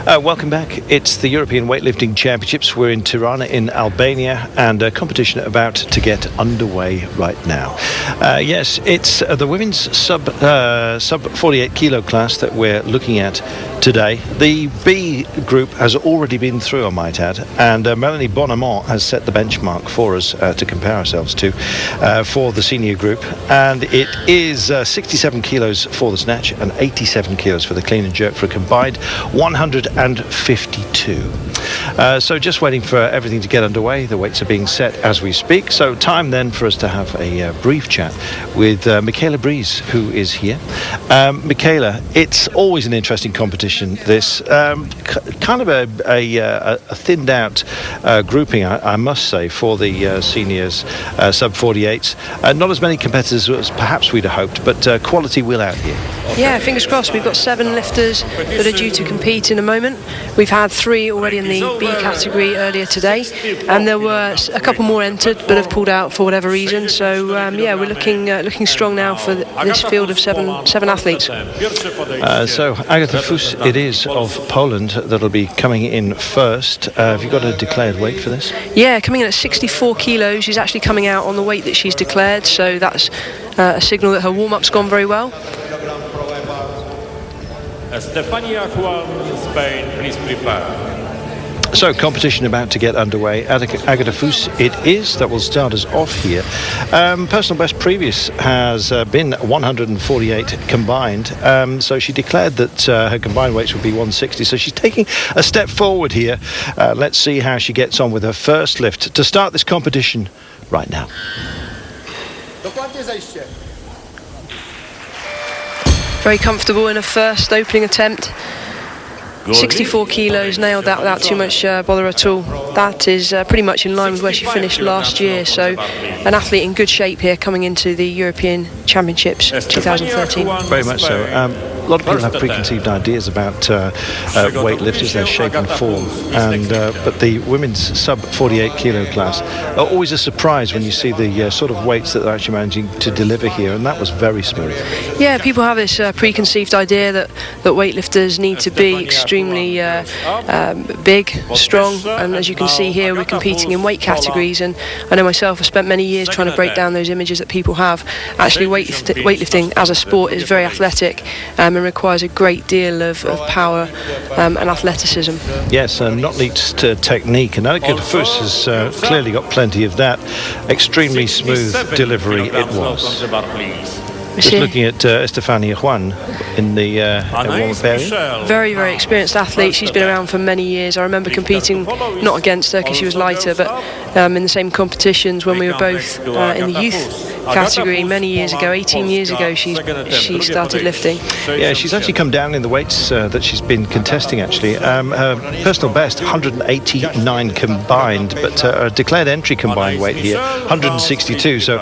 Welcome back. It's the European Weightlifting Championships. We're in Tirana in Albania, and a competition about to get underway right now. Yes, it's the women's sub 48 kilo class that we're looking at today. The B group has already been through, I might add, and Melanie Bonamont has set the benchmark for us to compare ourselves to for the senior group, and it is 67 kilos for the snatch and 87 kilos for the clean and jerk for a combined 152. So just waiting for everything to get underway. The weights are being set as we speak, so time then for us to have a brief chat with Michaela Breeze, who is here. Michaela, it's always an interesting competition, this kind of a thinned out grouping, I must say, for the seniors sub 48s. Not as many competitors as perhaps we'd have hoped, but quality will out here. Yeah, fingers crossed. We've got 7 lifters that are due to compete in a moment. We've had 3 already in the B category earlier today, and there were a couple more entered but have pulled out for whatever reason. So yeah, we're looking strong now for this field of seven athletes. So Agata Fus, it is, of Poland, that'll be coming in first. Have you got a declared weight for this? Yeah, coming in at 64 kilos. She's actually coming out on the weight that she's declared, so that's a signal that her warm-up's gone very well. Stefania Juan, Spain, please prepare. So, competition about to get underway. Agata Fus, it is, that will start us off here. Personal best previous has been 148 combined. So she declared that her combined weights would be 160. So she's taking a step forward here. Let's see how she gets on with her first lift to start this competition right now. Very comfortable in her first opening attempt. 64 kilos, nailed that without too much bother at all. That is pretty much in line with where she finished last year, so an athlete in good shape here coming into the European Championships 2013. Very much so. A lot of people have preconceived ideas about weightlifters, their shape and form, and but the women's sub 48 kilo class are always a surprise when you see the sort of weights that they're actually managing to deliver here, and that was very smooth. Yeah, people have this preconceived idea that weightlifters need to be extremely big, strong, and as you can see here, we're competing in weight categories, and I know myself, I've spent many years trying to break down those images that people have. Actually, weightlifting as a sport is very athletic and requires a great deal of power and athleticism. Yes, and not least technique, and Agata Fus has clearly got plenty of that. Extremely smooth delivery it was. Just looking at Stefania Juan in the warm-up area. Very, very experienced athlete. She's been around for many years. I remember competing, not against her because she was lighter, but in the same competitions when we were both in the youth category many years ago. 18 years ago she started lifting. Yeah, she's actually come down in the weights that she's been contesting, actually. Her personal best, 189 combined, but her declared entry combined weight here, 162. So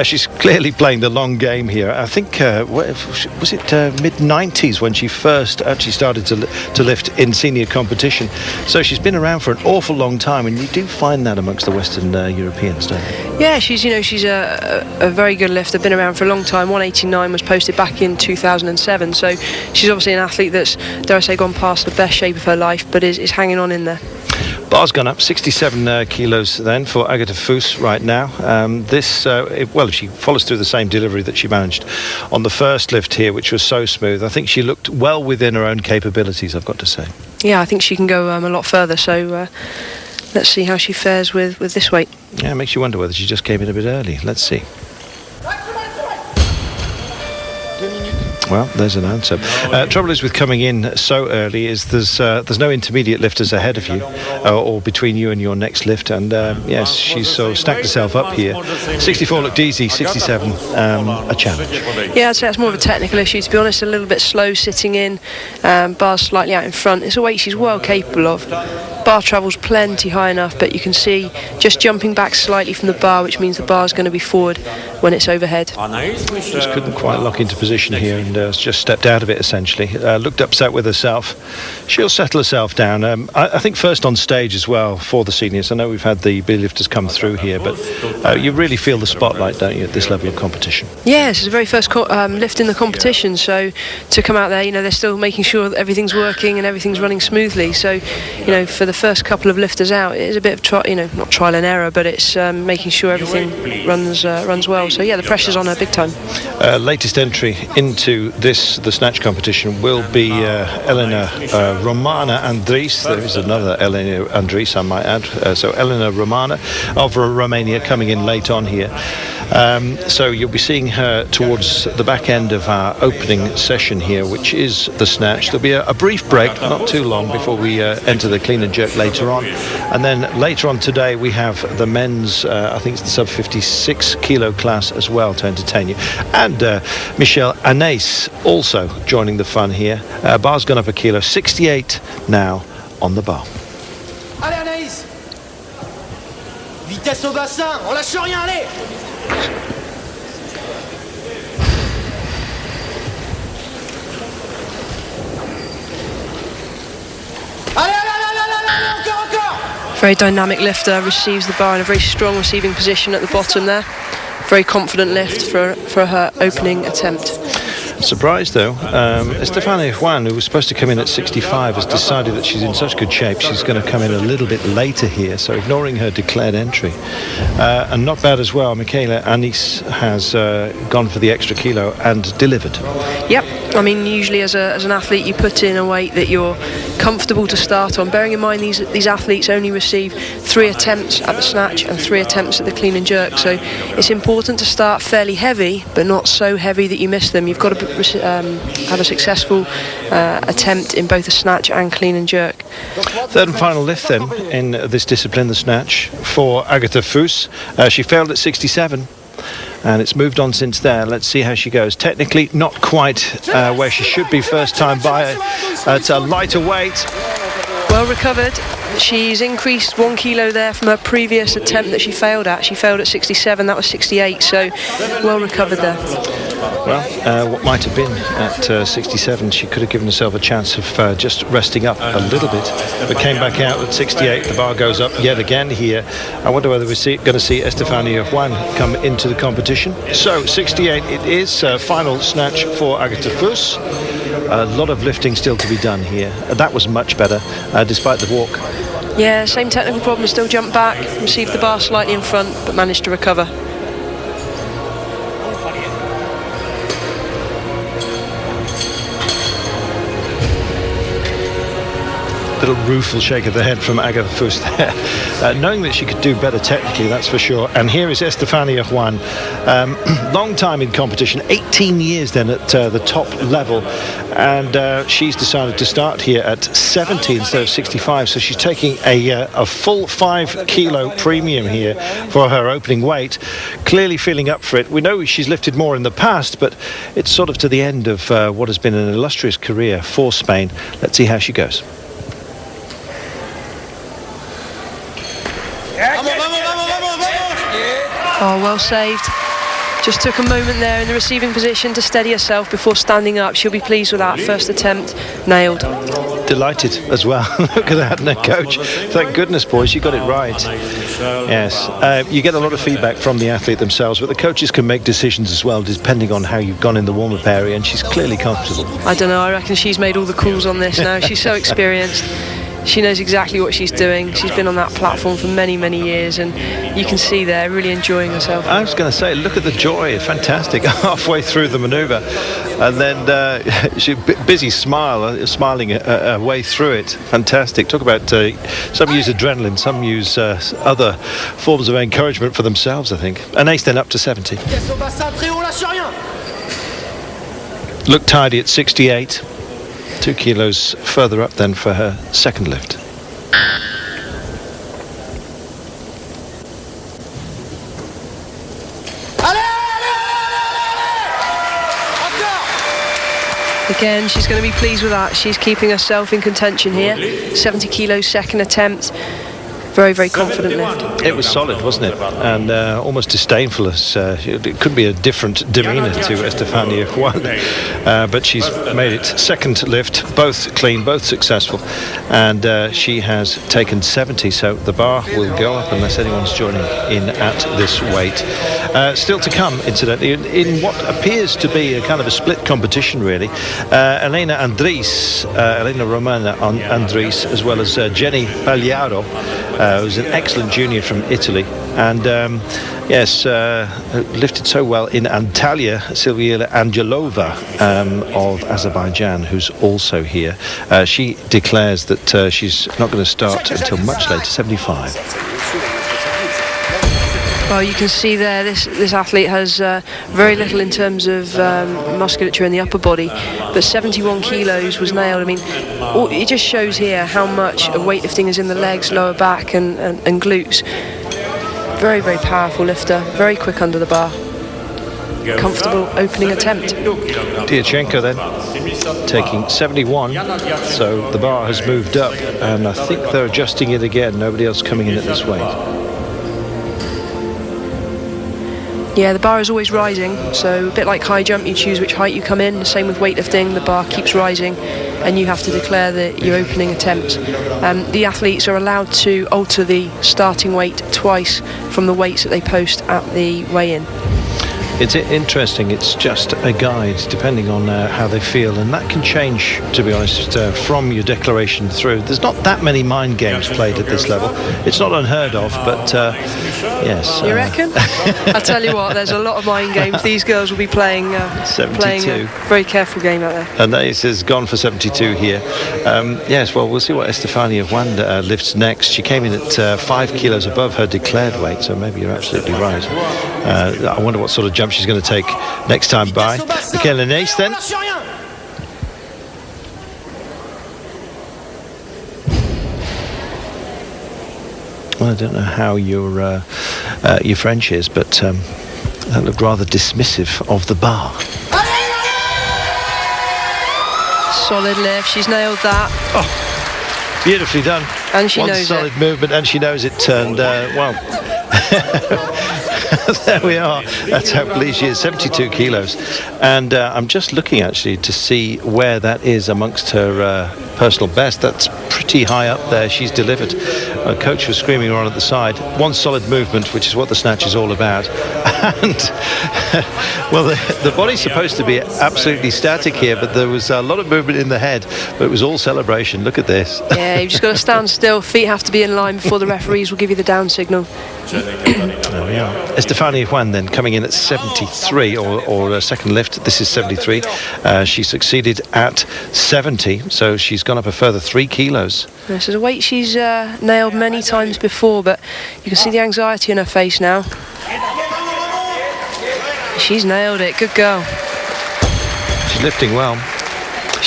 she's clearly playing the long game here. I think, was it mid-90s when she first actually started to lift in senior competition. So she's been around for an awful long time, and you do find that amongst the Western Europeans, don't you? Yeah, she's a very good lifter, been around for a long time. 189 was posted back in 2007, so she's obviously an athlete that's, dare I say, gone past the best shape of her life, but is hanging on in there. Bar's gone up 67 kilos then for Agata Fus right now. If she follows through the same delivery that she managed on the first lift here, which was so smooth, I think she looked well within her own capabilities, I've got to say. Yeah, I think she can go a lot further, so let's see how she fares with this weight. Yeah, it makes you wonder whether she just came in a bit early. Let's see. Well, there's an answer. Trouble is with coming in so early is there's no intermediate lifters ahead of you or between you and your next lift, and yes, she's sort of stacked herself up here. 64 looked easy, 67 a challenge. Yeah, I'd say that's more of a technical issue, to be honest. A little bit slow sitting in, bar slightly out in front. It's a weight she's well capable of. Bar travels plenty high enough, but you can see just jumping back slightly from the bar, which means the bar is going to be forward when it's overhead. Just couldn't quite lock into position here, and has just stepped out of it essentially. Looked upset with herself. She'll settle herself down. I think first on stage as well for the seniors. I know we've had the beer lifters come through here, but you really feel the spotlight, don't you, at this level of competition? Yes, it's the very first lift in the competition, so to come out there, you know, they're still making sure that everything's working and everything's running smoothly. So, you know, for the first couple of lifters out, it is a bit of not trial and error, but it's making sure everything runs well. So yeah, the pressure's on her big time. Latest entry into the snatch competition will be Elena Romana Andris. There is another Elena Andris, I might add. So Elena Romana of Romania coming in late on here. So you'll be seeing her towards the back end of our opening session here, which is the snatch. There'll be a brief break, not too long, before we enter the clean and jerk later on. And then later on today we have the men's, I think it's the sub 56 kilo class as well to entertain you. And Michelle Anais also joining the fun here. Bar's gone up a kilo, 68 now on the bar. Allez Anaïs, vitesse au bassin, on lâche rien, allez. Very dynamic lifter, receives the bar in a very strong receiving position at the bottom there. Very confident lift for her opening attempt. Surprised though, Estefania Juan, who was supposed to come in at 65, has decided that she's in such good shape she's going to come in a little bit later here, so ignoring her declared entry. And not bad as well, Michaela Anais has gone for the extra kilo and delivered. Yep, I mean usually as an athlete you put in a weight that you're comfortable to start on, bearing in mind these athletes only receive 3 attempts at the snatch and 3 attempts at the clean and jerk, so it's important to start fairly heavy but not so heavy that you miss them. You've got to have a successful attempt in both the snatch and clean and jerk. Third and final lift then in this discipline, the snatch, for Agatha Fuss. She failed at 67 and it's moved on since there. Let's see how she goes. Technically not quite where she should be first time by. It's a lighter weight. Well recovered. She's increased 1 kilo there from her previous attempt that she failed at. She failed at 67, that was 68, so well recovered there. Well, what might have been at 67, she could have given herself a chance of just resting up a little bit, but came back out at 68. The bar goes up yet again here. I wonder whether we're going to see Estefania Juan come into the competition. So 68 it is, final snatch for Agatha Fuss. A lot of lifting still to be done here. That was much better, despite the walk. Yeah, same technical problem, still jumped back, received the bar slightly in front, but managed to recover. Little rueful shake of the head from Agatha Fuss there, knowing that she could do better technically, that's for sure. And here is Estefania Juan, long time in competition, 18 years then at the top level, and she's decided to start here at 70 instead of 65, so she's taking a full 5 kilo premium here for her opening weight. Clearly feeling up for it. We know she's lifted more in the past, but it's sort of to the end of what has been an illustrious career for Spain. Let's see how she goes. Oh, well saved. Just took a moment there in the receiving position to steady herself before standing up. She'll be pleased with that first attempt. Nailed. Delighted as well. Look at that, no coach. Thank goodness, boys, you got it right. Yes, you get a lot of feedback from the athlete themselves, but the coaches can make decisions as well, depending on how you've gone in the warm-up area, and she's clearly comfortable. I don't know, I reckon she's made all the calls on this now. She's so experienced. She knows exactly what she's doing. She's been on that platform for many, many years, and you can see there really enjoying herself. I was going to say, look at the joy, fantastic, halfway through the manoeuvre, and then she's busy smiling her way through it. Fantastic. Talk about some use adrenaline, some use other forms of encouragement for themselves, I think. And Ace then up to 70. Look tidy at 68. 2 kilos further up then for her second lift. Again, she's going to be pleased with that. She's keeping herself in contention here. 70 kilos second attempt. very, very confident lift. It was solid, wasn't it? And almost disdainful. It could be a different demeanour to Estefania Juan. But she's made it second lift, both clean, both successful. And she has taken 70, so the bar will go up unless anyone's joining in at this weight. Still to come, incidentally, in what appears to be a kind of a split competition, really. Elena Romana Andries, as well as Jenny Pagliaro, who's an excellent junior from Italy. And lifted so well in Antalya, Silvia Angelova of Azerbaijan, who's also here. She declares that she's not going to start until much later, 75. Well, you can see there, this athlete has very little in terms of musculature in the upper body, but 71 kilos was nailed. I mean, it just shows here how much of weightlifting is in the legs, lower back and glutes. Very, very powerful lifter, very quick under the bar. Comfortable opening attempt. Diachenko then taking 71, so the bar has moved up, and I think they're adjusting it again. Nobody else coming in at this weight. Yeah, the bar is always rising, so a bit like high jump, you choose which height you come in. The same with weightlifting, the bar keeps rising and you have to declare your opening attempt. The athletes are allowed to alter the starting weight twice from the weights that they post at the weigh-in. It's interesting. It's just a guide depending on how they feel, and that can change, to be honest, from your declaration through. There's not that many mind games played at this level. It's not unheard of, but yes. You reckon? I'll tell you what, there's a lot of mind games. These girls will be playing a very careful game out there. And Ace has gone for 72 here. Yes, well, we'll see what Estefania Juan lifts next. She came in at 5 kilos above her declared weight, so maybe you're absolutely right. I wonder what sort of jump she's going to take next time by. Michaela Nace then. Well, I don't know how your French is, but that looked rather dismissive of the bar. Solid lift, she's nailed that. Oh, beautifully done. And she knows it. One solid movement, and she knows it. And well, there we are. That's how pleased she is. 72 kilos, and I'm just looking actually to see where that is amongst her personal best. That's pretty high up there. She's delivered. Her coach was screaming her on at the side. One solid movement, which is what the snatch is all about. And well, the body's supposed to be absolutely static here, but there was a lot of movement in the head, but it was all celebration. Look at this. Yeah, you've just got to stand still. Feet have to be in line before the referees will give you the down signal. There we are. Estefania Juan then coming in at 73, or a second lift. This is 73. She succeeded at 70, so she's gone up a further 3 kilos. This is a weight she's nailed many times before, but you can see the anxiety in her face now. She's nailed it. Good girl. She's lifting well.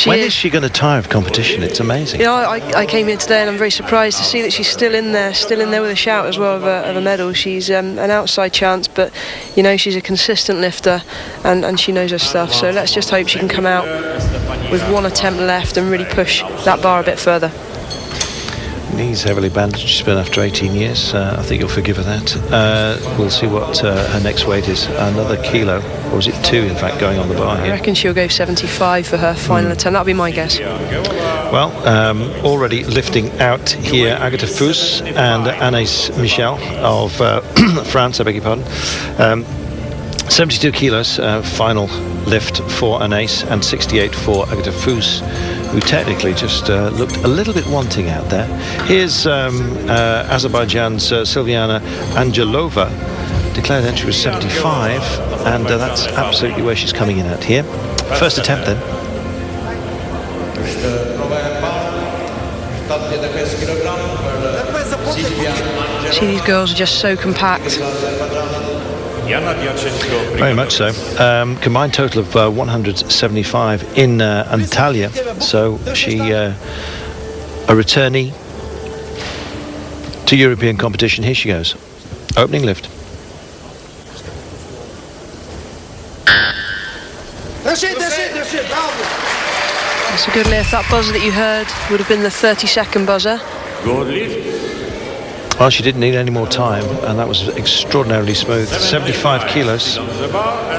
When is she going to tire of competition? It's amazing. You know, I came here today and I'm very surprised to see that she's still in there with a shout as well of a medal. She's an outside chance, but you know, she's a consistent lifter and she knows her stuff. So let's just hope she can come out with one attempt left and really push that bar a bit further. Knees heavily bandaged. She's been after 18 years. I think you'll forgive her that. We'll see what her next weight is. Another kilo, or is it 2 in fact, going on the bar here? I reckon she'll go 75 for her final attempt. That'll be my guess. Well, already lifting out here, Agatha Fous and Anaïs Michel of France, I beg your pardon. 72 kilos, final lift for Anaïs, and 68 for Agatha Fous, who technically just looked a little bit wanting out there. Here's Azerbaijan's Silviana Angelova. Declared entry was 75, and that's absolutely where she's coming in at here. First attempt then. See, these girls are just so compact. Very much so. Combined total of 175 in Antalya. So she a returnee to European competition. Here she goes. Opening lift. That's it. That's a good lift. That buzzer that you heard would have been the 30-second buzzer. Good lift. Well, she didn't need any more time, and that was extraordinarily smooth. 75 kilos,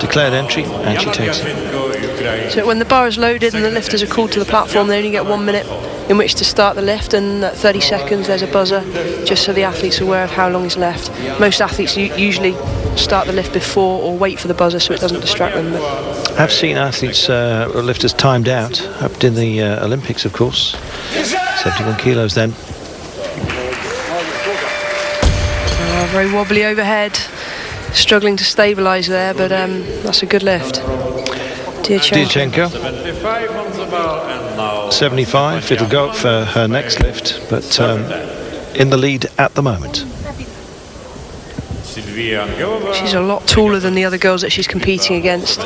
declared entry, and she takes it. So when the bar is loaded and the lifters are called to the platform, they only get 1 minute in which to start the lift, and at 30 seconds there's a buzzer, just so the athlete's aware of how long is left. Most athletes usually start the lift before or wait for the buzzer so it doesn't distract them. But I've seen athletes, lifters timed out, up in the Olympics, of course. 71 kilos then. Very wobbly overhead, struggling to stabilise there, but that's a good lift. Diachenko, 75, it'll go up for her next lift, but in the lead at the moment. She's a lot taller than the other girls that she's competing against.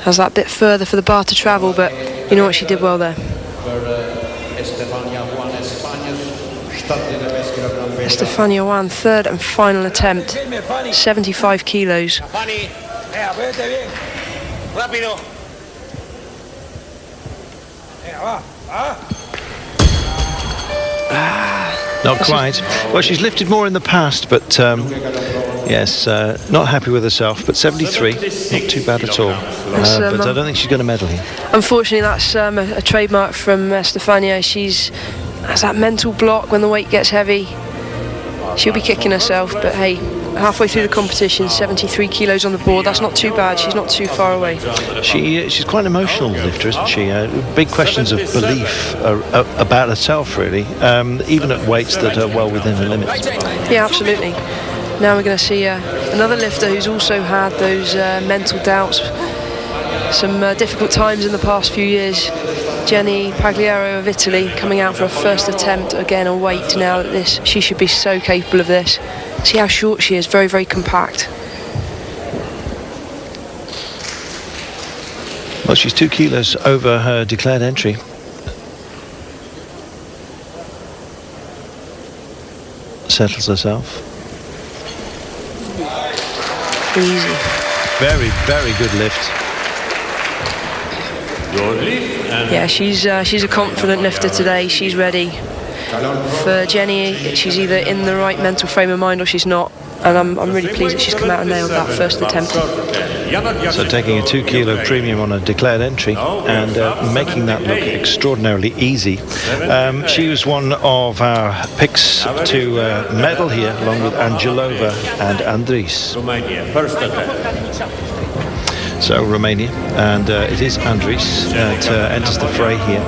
Has that bit further for the bar to travel, but you know what, she did well there. Estefania Juan, third and final attempt, 75 kilos. Not quite. Well, she's lifted more in the past, but yes, not happy with herself, but 73, not too bad at all. But I don't think she's going to medal here. Unfortunately, that's a trademark from Estefania. She's has that mental block when the weight gets heavy. She'll be kicking herself, but hey, halfway through the competition, 73 kilos on the board, that's not too bad. She's not too far away. She's quite an emotional lifter, isn't she? Big questions of belief about herself, really, even at weights that are well within her limits. Yeah, absolutely. Now we're going to see another lifter who's also had those mental doubts, some difficult times in the past few years. Jenny Pagliaro of Italy coming out for a first attempt, again a weight now at this. She should be so capable of this. See how short she is, very, very compact. Well, she's 2 kilos over her declared entry. Settles herself. Easy. Very, very good lift. Yeah, she's a confident lifter today. She's ready. For Jenny, she's either in the right mental frame of mind or she's not. And I'm really pleased that she's come out and nailed that first attempt. So taking a 2 kilo premium on a declared entry and making that look extraordinarily easy. She was one of our picks to medal here, along with Angelova and Andries. So Romania, and it is Andries that enters the fray here,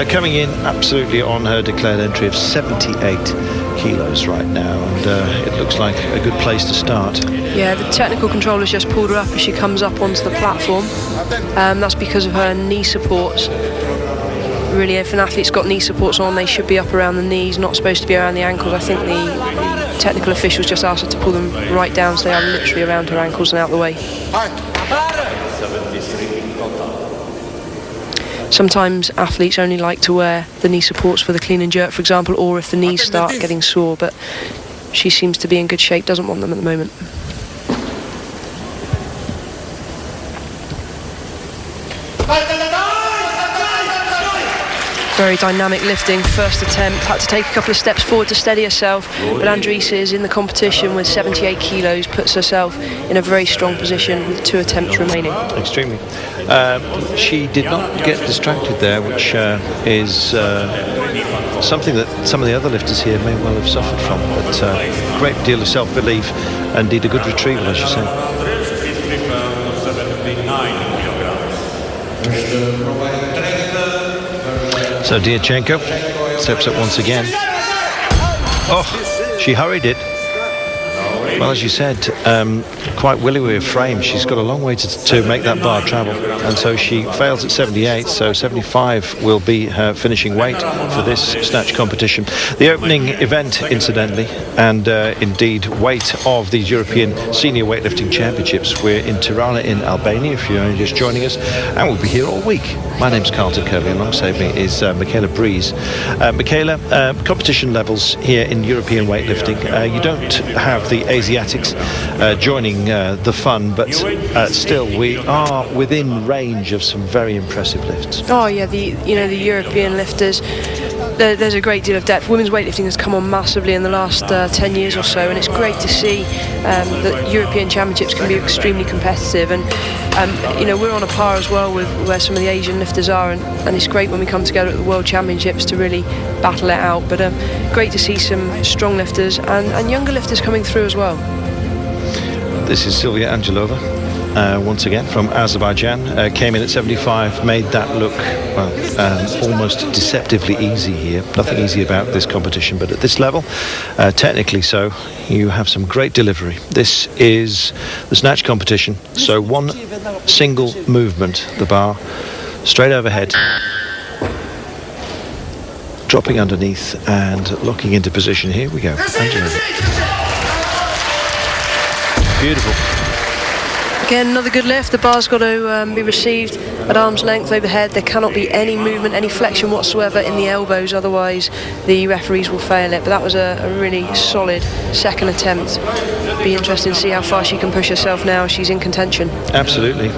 coming in absolutely on her declared entry of 78 kilos right now, and it looks like a good place to start. Yeah, the technical controller's just pulled her up as she comes up onto the platform. That's because of her knee supports. Really, if an athlete's got knee supports on, they should be up around the knees, not supposed to be around the ankles. I think the technical officials just asked her to pull them right down so they are literally around her ankles and out the way. Sometimes athletes only like to wear the knee supports for the clean and jerk, for example, or if the knees start getting sore, but she seems to be in good shape, doesn't want them at the moment. Very dynamic lifting, first attempt, had to take a couple of steps forward to steady herself, but Andries is in the competition with 78 kilos, puts herself in a very strong position with 2 attempts remaining. Extremely. She did not get distracted there, which is something that some of the other lifters here may well have suffered from, but a great deal of self-belief, and indeed a good retrieval, as you say. So Diachenko steps up once again. Oh, she hurried it. Well, as you said, quite willy with her frame. She's got a long way to make that bar travel, and so she fails at 78, so 75 will be her finishing weight for this snatch competition. The opening event, incidentally, and indeed weight of these European Senior Weightlifting Championships. We're in Tirana in Albania, if you're only just joining us, and we'll be here all week. My name's Carlton Kirby, alongside me is Michaela Breeze. Michaela, competition levels here in European weightlifting, you don't have the Asiatics joining the fun, but still we are within range of some very impressive lifts. Oh yeah, the European lifters, there's a great deal of depth. Women's weightlifting has come on massively in the last 10 years or so, and it's great to see that European Championships can be extremely competitive. And we're on a par as well with where some of the Asian lifters are, and it's great when we come together at the World Championships to really battle it out. But great to see some strong lifters and younger lifters coming through as well. This is Silvia Angelova, once again from Azerbaijan. Came in at 75, made that look almost deceptively easy here. Nothing easy about this competition, but at this level, technically so, you have some great delivery. This is the snatch competition, so one single movement, the bar straight overhead, dropping underneath and locking into position. Here we go. Angelova. Beautiful. Again, another good lift. The bar's got to be received at arm's length overhead. There cannot be any movement, any flexion whatsoever in the elbows, otherwise the referees will fail it. But that was a really solid second attempt. Be interesting to see how far she can push herself now. She's in contention. Absolutely.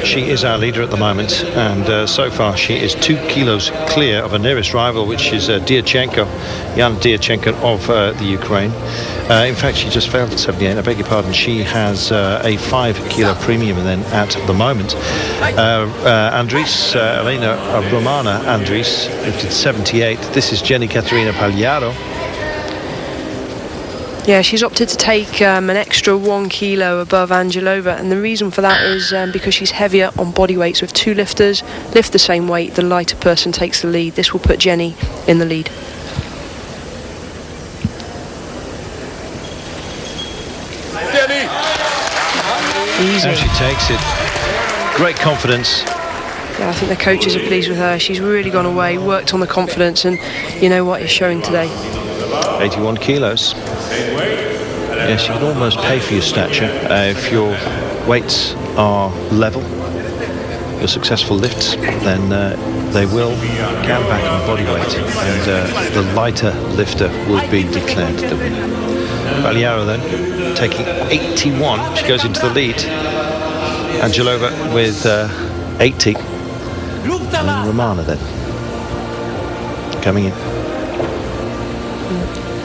She is our leader at the moment, and so far she is 2 kilos clear of her nearest rival, which is Diachenko, Jan Diachenko of the Ukraine. In fact, she just failed at 78. I beg your pardon. She has a 5 kilo premium then at the moment. Elena Romana Andries lifted 78. This is Jenny Katerina Pagliaro. Yeah, she's opted to take an extra 1 kilo above Angelova, and the reason for that is because she's heavier on body weight. So if two lifters lift the same weight, the lighter person takes the lead. This will put Jenny in the lead. Easy. And she takes it. Great confidence. Yeah, I think the coaches are pleased with her. She's really gone away, worked on the confidence, and you know what, it's showing today. 81 kilos. Yes, you can almost pay for your stature if your weights are level, your successful lifts, then they will count back on body weight, and the lighter lifter will be declared the winner. Pagliaro then taking 81. She goes into the lead. Angelova with 80. And Romana then coming in.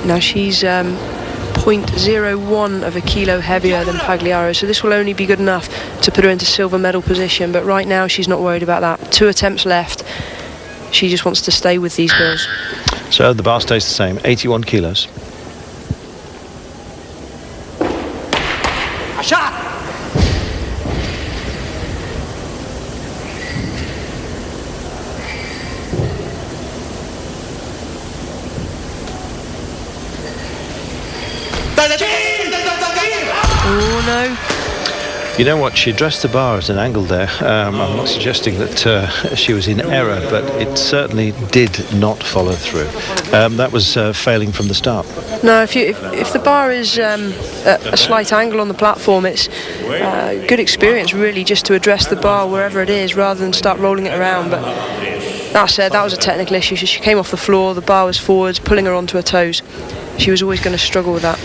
Now she's 0.01 of a kilo heavier than Pagliaro, so this will only be good enough to put her into silver medal position, but right now she's not worried about that. 2 attempts left. She just wants to stay with these girls. So the bar stays the same, 81 kilos. Oh no. You know what, she addressed the bar at an angle there. I'm not suggesting that she was in error, but it certainly did not follow through. That was failing from the start. No, if the bar is a slight angle on the platform, it's good experience really just to address the bar wherever it is rather than start rolling it around. But that said, that was a technical issue. She came off the floor, the bar was forwards, pulling her onto her toes. She was always going to struggle with that.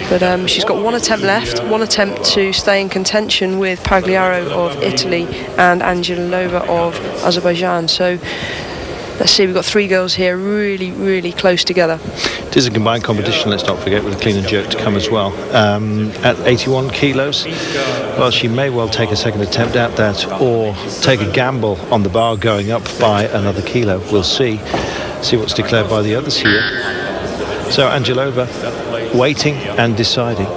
But she's got 1 attempt left, 1 attempt to stay in contention with Pagliaro of Italy and Angelova of Azerbaijan. So let's see, we've got 3 girls here really, really close together. It is a combined competition, let's not forget, with a clean and jerk to come as well. At 81 kilos, well, she may well take a second attempt at that or take a gamble on the bar going up by another kilo. We'll see what's declared by the others here. So Angelova waiting and deciding.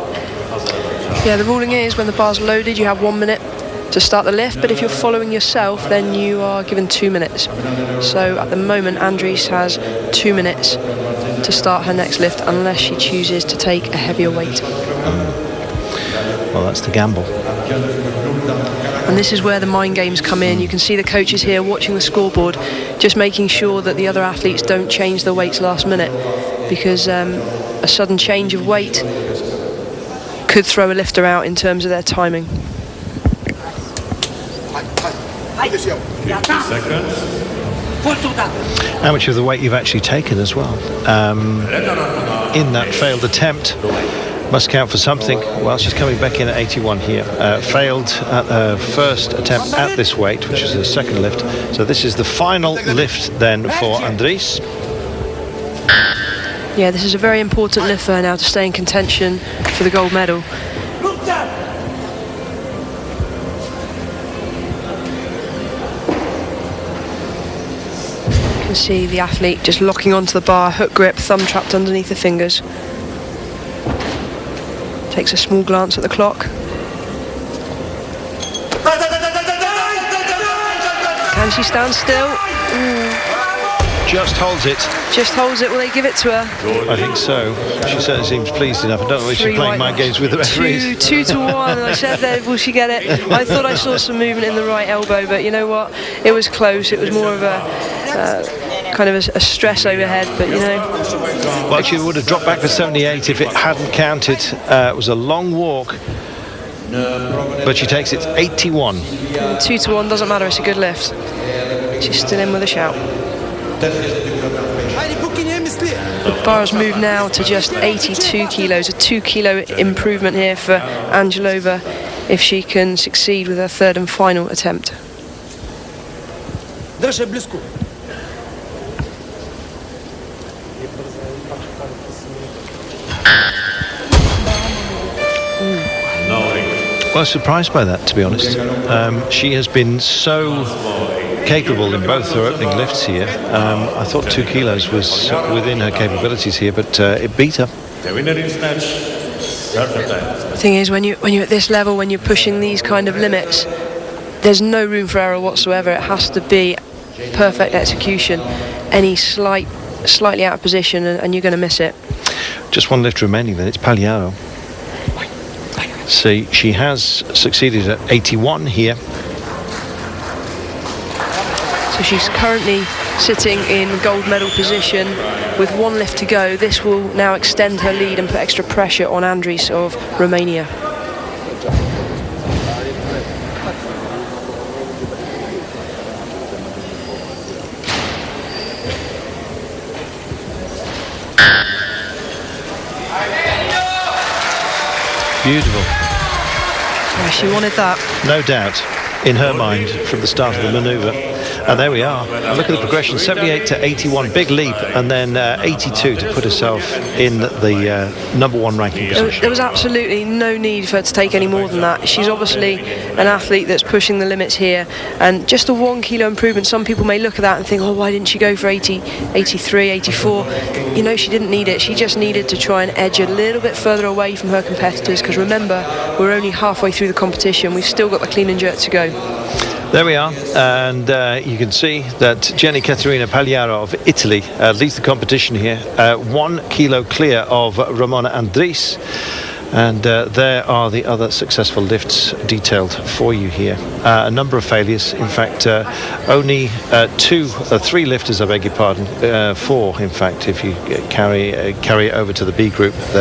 Yeah, the ruling is when the bar's loaded, you have 1 minute to start the lift, but if you're following yourself, then you are given 2 minutes. So at the moment, Andries has 2 minutes to start her next lift, unless she chooses to take a heavier weight. Well, that's the gamble. And this is where the mind games come in. You can see the coaches here watching the scoreboard, just making sure that the other athletes don't change their weights last minute, because a sudden change of weight could throw a lifter out in terms of their timing. 50 seconds. How much of the weight you've actually taken as well in that failed attempt must count for something. Well, she's coming back in at 81 here. Failed at her first attempt at this weight, which is her second lift. So this is the final lift then for Andries. Yeah, this is a very important lift for her now to stay in contention for the gold medal. You can see the athlete just locking onto the bar, hook grip, thumb trapped underneath the fingers. Takes a small glance at the clock. Can she stand still? Just holds it. Just holds it. Will they give it to her? I think so. She certainly seems pleased enough. I don't know if she's playing mind games with the referees. 2-1. I said there, will she get it? I thought I saw some movement in the right elbow, but you know what? It was close. It was more of a kind of a stress overhead, but you know. Well, she would have dropped back to 78 if it hadn't counted. It was a long walk, but she takes it 81. 2-1 doesn't matter. It's a good lift. She's still in with a shout. The bar has moved now to just 82 kilos, a 2 kilo improvement here for Angelova if she can succeed with her third and final attempt. Well, surprised by that, to be honest. She has been so capable in both her opening lifts here. I thought 2 kilos was within her capabilities here, but it beat her. The winner in Snatch, The thing is, when you're at this level, when you're pushing these kind of limits, there's no room for error whatsoever. It has to be perfect execution. Any slightly out of position and you're going to miss it. Just one lift remaining then. It's Pagliaro. See, she has succeeded at 81 here. So she's currently sitting in gold medal position with one lift to go. This will now extend her lead and put extra pressure on Andries of Romania. Beautiful. Yeah, she wanted that. No doubt in her mind from the start of the manoeuvre. And there we are. Look at the progression, 78 to 81, big leap, and then 82 to put herself in the #1 ranking position. There was absolutely no need for her to take any more than that. She's obviously an athlete that's pushing the limits here, and just a 1 kilo improvement. Some people may look at that and think, oh, why didn't she go for 80, 83, 84? You know, she didn't need it. She just needed to try and edge a little bit further away from her competitors, because remember, we're only halfway through the competition. We've still got the clean and jerk to go. There we are, and you can see that Jenny Caterina Pagliaro of Italy leads the competition here, 1 kilo clear of Ramona Andries, and there are the other successful lifts detailed for you here. A number of failures, in fact, only 3 lifters, I beg your pardon, 4 in fact, if you carry it over to the B group.